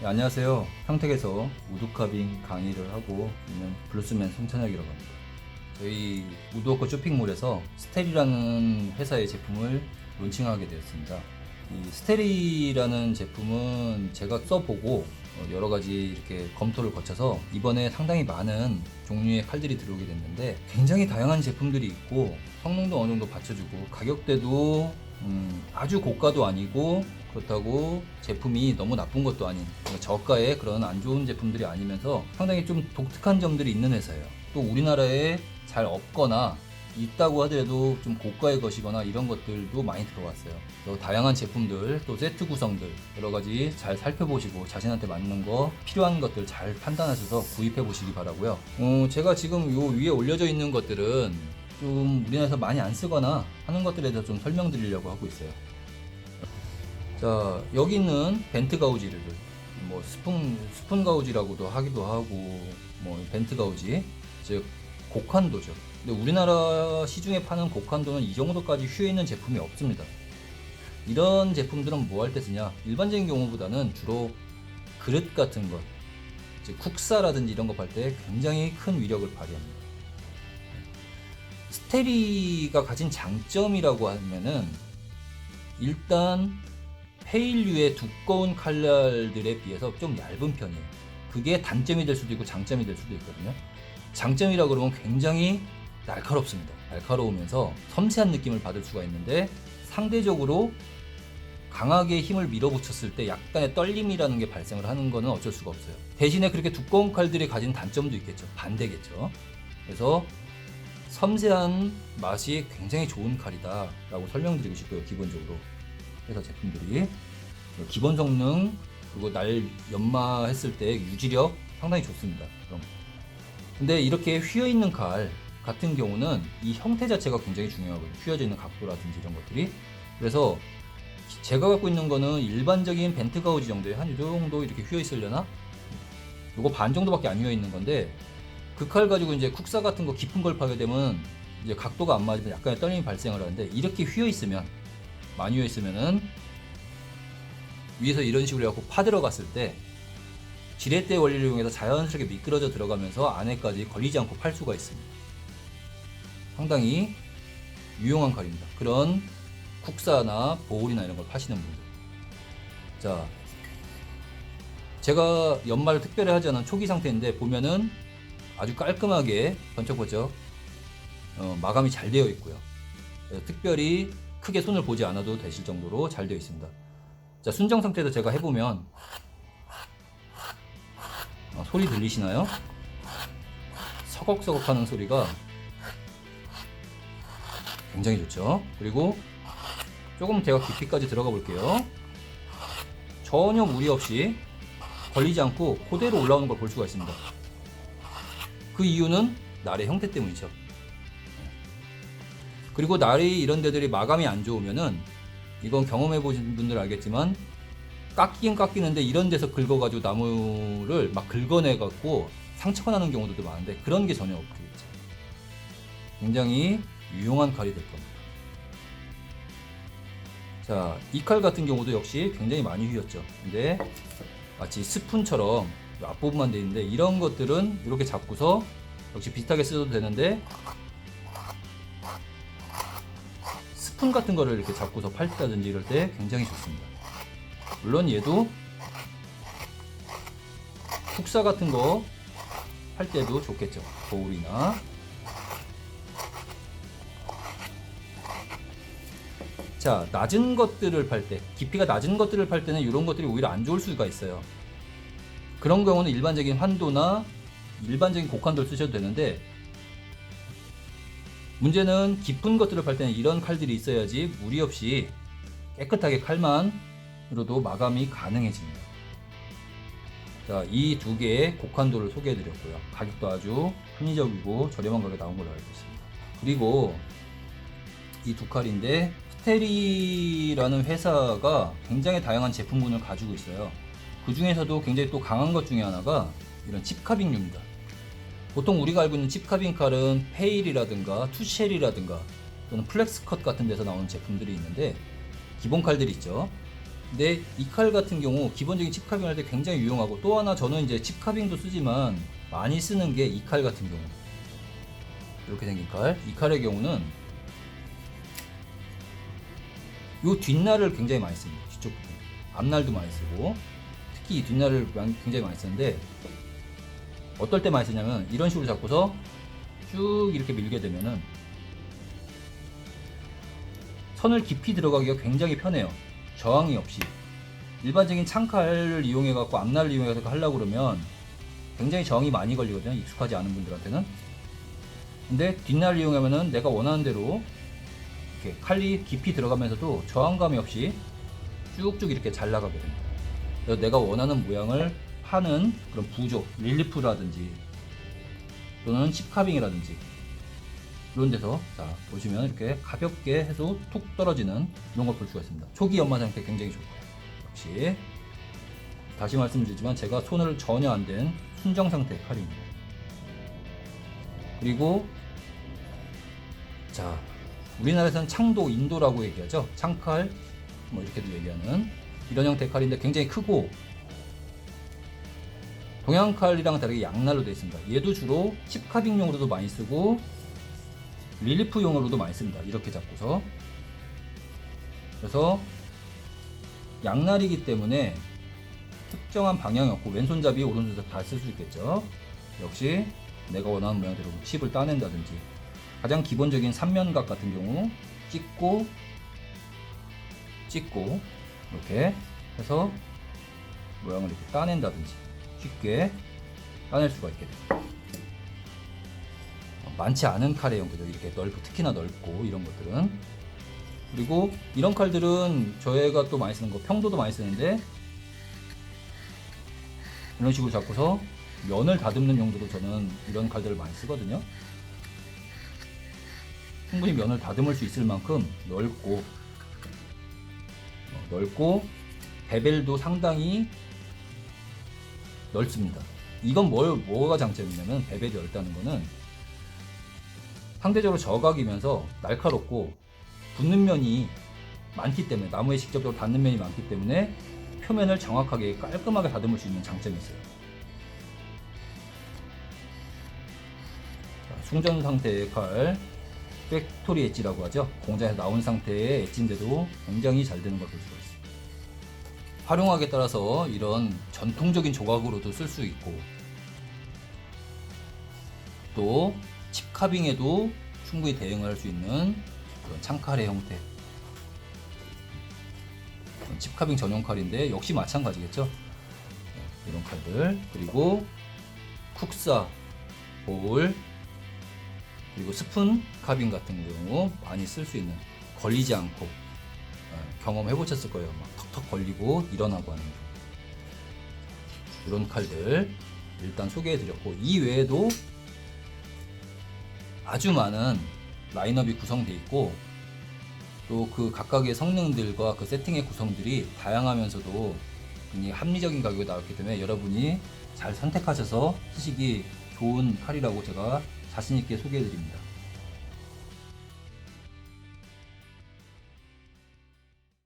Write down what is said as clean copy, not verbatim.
네, 안녕하세요. 평택에서 우드카빙 강의를 하고 있는 블루스맨 송찬혁이라고 합니다. 저희 우드워커 쇼핑몰에서 스테리라는 회사의 제품을 론칭하게 되었습니다. 이 스테리라는 제품은 제가 써보고 여러 가지 이렇게 검토를 거쳐서 이번에 상당히 많은 종류의 칼들이 들어오게 됐는데, 굉장히 다양한 제품들이 있고 성능도 어느 정도 받쳐주고 가격대도 아주 고가도 아니고 그렇다고 제품이 너무 나쁜 것도 아닌, 저가의 그런 안 좋은 제품들이 아니면서 상당히 좀 독특한 점들이 있는 회사예요. 또 우리나라에 잘 없거나 있다고 하더라도 좀 고가의 것이거나 이런 것들도 많이 들어왔어요. 그래서 다양한 제품들, 또 세트 구성들 여러 가지 잘 살펴보시고 자신한테 맞는 거, 필요한 것들 잘 판단하셔서 구입해 보시기 바라고요. 제가 지금 요 위에 올려져 있는 것들은 좀 우리나라에서 많이 안 쓰거나 하는 것들에 대해서 좀 설명드리려고 하고 있어요. 자, 여기 있는 벤트 가우지를 뭐 스푼 가우지라고도 하기도 하고, 뭐 벤트 가우지, 즉 곡한도죠. 근데 우리나라 시중에 파는 곡한도는 이 정도까지 휘어 있는 제품이 없습니다. 이런 제품들은 뭐 할 때 쓰냐? 일반적인 경우보다는 주로 그릇 같은 것, 즉 국사라든지 이런 거 팔 때 굉장히 큰 위력을 발휘합니다. 스테리가 가진 장점이라고 하면은 일단 페일류의 두꺼운 칼날들에 비해서 좀 얇은 편이에요. 그게 단점이 될 수도 있고 장점이 될 수도 있거든요. 장점이라 그러면 굉장히 날카롭습니다. 날카로우면서 섬세한 느낌을 받을 수가 있는데, 상대적으로 강하게 힘을 밀어붙였을 때 약간의 떨림이라는 게 발생을 하는 거는 어쩔 수가 없어요. 대신에 그렇게 두꺼운 칼들이 가진 단점도 있겠죠. 반대겠죠. 그래서 섬세한 맛이 굉장히 좋은 칼이다 라고 설명드리고 싶고요. 기본적으로 회사 제품들이 기본 성능, 그리고 날 연마했을 때 유지력 상당히 좋습니다. 그럼. 근데 이렇게 휘어 있는 칼 같은 경우는 이 형태 자체가 굉장히 중요하거든요. 휘어져 있는 각도라든지 이런 것들이. 그래서 제가 갖고 있는 거는 일반적인 벤트 가우지 정도에 한 이 정도 이렇게 휘어 있으려나? 요거 반 정도밖에 안 휘어 있는 건데, 그 칼 가지고 이제 국사 같은 거 깊은 걸 파게 되면 이제 각도가 안 맞으면 약간의 떨림이 발생을 하는데, 이렇게 휘어 있으면, 많이 휘어 있으면은 위에서 이런 식으로 해갖고 파 들어갔을 때 지렛대 원리를 이용해서 자연스럽게 미끄러져 들어가면서 안에까지 걸리지 않고 팔 수가 있습니다. 상당히 유용한 칼입니다. 그런 국사나 보울이나 이런 걸 파시는 분들. 자, 제가 연마를 특별히 하지 않은 초기 상태인데 보면은 아주 깔끔하게 번쩍번쩍 마감이 잘 되어 있고요. 특별히 크게 손을 보지 않아도 되실 정도로 잘 되어 있습니다. 자, 순정 상태에서 제가 해보면 소리 들리시나요? 서걱서걱 하는 소리가 굉장히 좋죠. 그리고 조금 제가 깊이까지 들어가 볼게요. 전혀 무리 없이 걸리지 않고 그대로 올라오는 걸 볼 수가 있습니다. 그 이유는 날의 형태 때문이죠. 그리고 날이 이런 데들이 마감이 안 좋으면은, 이건 경험해 보신 분들 알겠지만 깎이긴 깎이는데 이런 데서 긁어가지고 나무를 막 긁어내갖고 상처가 나는 경우도 많은데, 그런 게 전혀 없겠죠. 굉장히 유용한 칼이 될 겁니다. 자, 이 칼 같은 경우도 역시 굉장히 많이 휘었죠. 근데 마치 스푼처럼 앞부분만 돼 있는데, 이런 것들은 이렇게 잡고서 역시 비슷하게 써도 되는데, 스푼 같은 거를 이렇게 잡고서 팔다든지 이럴 때 굉장히 좋습니다. 물론 얘도 국사 같은 거 할 때도 좋겠죠. 보울이나. 자, 낮은 것들을 팔 때, 깊이가 낮은 것들을 팔 때는 이런 것들이 오히려 안 좋을 수가 있어요. 그런 경우는 일반적인 환도나 일반적인 곡한도를 쓰셔도 되는데, 문제는 깊은 것들을 팔 때는 이런 칼들이 있어야지 무리 없이 깨끗하게 칼만으로도 마감이 가능해집니다. 자, 이 두 개의 곡한도를 소개해 드렸고요. 가격도 아주 합리적이고 저렴한 가격에 나온 걸로 알고 있습니다. 그리고 이 두 칼인데, 스테리라는 회사가 굉장히 다양한 제품군을 가지고 있어요. 그 중에서도 굉장히 또 강한 것 중에 하나가 이런 칩카빙류입니다. 보통 우리가 알고 있는 칩카빙 칼은 페일이라든가 투쉘이라든가 또는 플렉스컷 같은 데서 나오는 제품들이 있는데, 기본 칼들이 있죠. 근데 이 칼 같은 경우 기본적인 칩카빙 할 때 굉장히 유용하고, 또 하나 저는 이제 칩카빙도 쓰지만 많이 쓰는 게 이 칼 같은 경우, 이렇게 생긴 칼. 이 칼의 경우는 요 뒷날을 굉장히 많이 씁니다. 뒤쪽 부분. 앞날도 많이 쓰고, 특히 이 뒷날을 굉장히 많이 쓰는데, 어떨 때 많이 쓰냐면 이런 식으로 잡고서 쭉 이렇게 밀게 되면은 선을 깊이 들어가기가 굉장히 편해요. 저항이 없이. 일반적인 창칼을 이용해 갖고 앞날을 이용해서 하려고 그러면 굉장히 저항이 많이 걸리거든요, 익숙하지 않은 분들한테는. 근데 뒷날을 이용하면은 내가 원하는 대로 이렇게 칼이 깊이 들어가면서도 저항감이 없이 쭉쭉 이렇게 잘 나가게 됩니다. 그래서 내가 원하는 모양을 하는 그런 부조, 릴리프라든지 또는 칩카빙이라든지 이런 데서, 자 보시면 이렇게 가볍게 해도 툭 떨어지는 이런 걸 볼 수가 있습니다. 초기 연마 상태 굉장히 좋고요. 역시 다시 말씀드리지만 제가 손을 전혀 안 댄 순정 상태 칼입니다. 그리고 자, 우리나라에서는 창도, 인도라고 얘기하죠. 창칼 뭐 이렇게도 얘기하는 이런 형태의 칼인데 굉장히 크고, 동양 칼이랑 다르게 양날로 되어 있습니다. 얘도 주로 칩카빙용으로도 많이 쓰고 릴리프용으로도 많이 씁니다. 이렇게 잡고서. 그래서 양날이기 때문에 특정한 방향이 없고 왼손잡이, 오른손잡이 다 쓸 수 있겠죠. 역시 내가 원하는 모양대로 칩을 따낸다든지, 가장 기본적인 삼면각 같은 경우 찍고 이렇게 해서 모양을 이렇게 따낸다든지 쉽게 따낼 수가 있게 됩니다. 많지 않은 칼의 형태죠. 이렇게 넓고, 특히나 넓고 이런 것들은. 그리고 이런 칼들은 저희가 또 많이 쓰는 거, 평도도 많이 쓰는데 이런 식으로 잡고서 면을 다듬는 용도로 저는 이런 칼들을 많이 쓰거든요. 충분히 면을 다듬을 수 있을 만큼 넓고 베벨도 상당히 넓습니다. 이건 뭐가 장점이냐면, 베벨이 넓다는 거는 상대적으로 저각이면서 날카롭고 붙는 면이 많기 때문에, 나무에 직접적으로 닿는 면이 많기 때문에 표면을 정확하게 깔끔하게 다듬을 수 있는 장점이 있어요. 자, 충전 상태의 칼, 팩토리 엣지라고 하죠. 공장에서 나온 상태의 엣지인데도 굉장히 잘 되는 걸 볼 수가 있습니다. 활용하기에 따라서 이런 전통적인 조각으로도 쓸 수 있고, 또 칩카빙에도 충분히 대응을 할 수 있는 그런 창칼의 형태, 칩카빙 전용 칼인데 역시 마찬가지겠죠. 이런 칼들, 그리고 쿡사, 볼, 그리고 스푼 카빙 같은 경우 많이 쓸 수 있는, 걸리지 않고, 경험해 보셨을 거예요. 막 턱턱 걸리고 일어나고 하는 이런 칼들 일단 소개해 드렸고, 이 외에도 아주 많은 라인업이 구성되어 있고, 또 그 각각의 성능들과 그 세팅의 구성들이 다양하면서도 굉장히 합리적인 가격에 나왔기 때문에 여러분이 잘 선택하셔서 쓰시기 좋은 칼이라고 제가 자신있게 소개해 드립니다.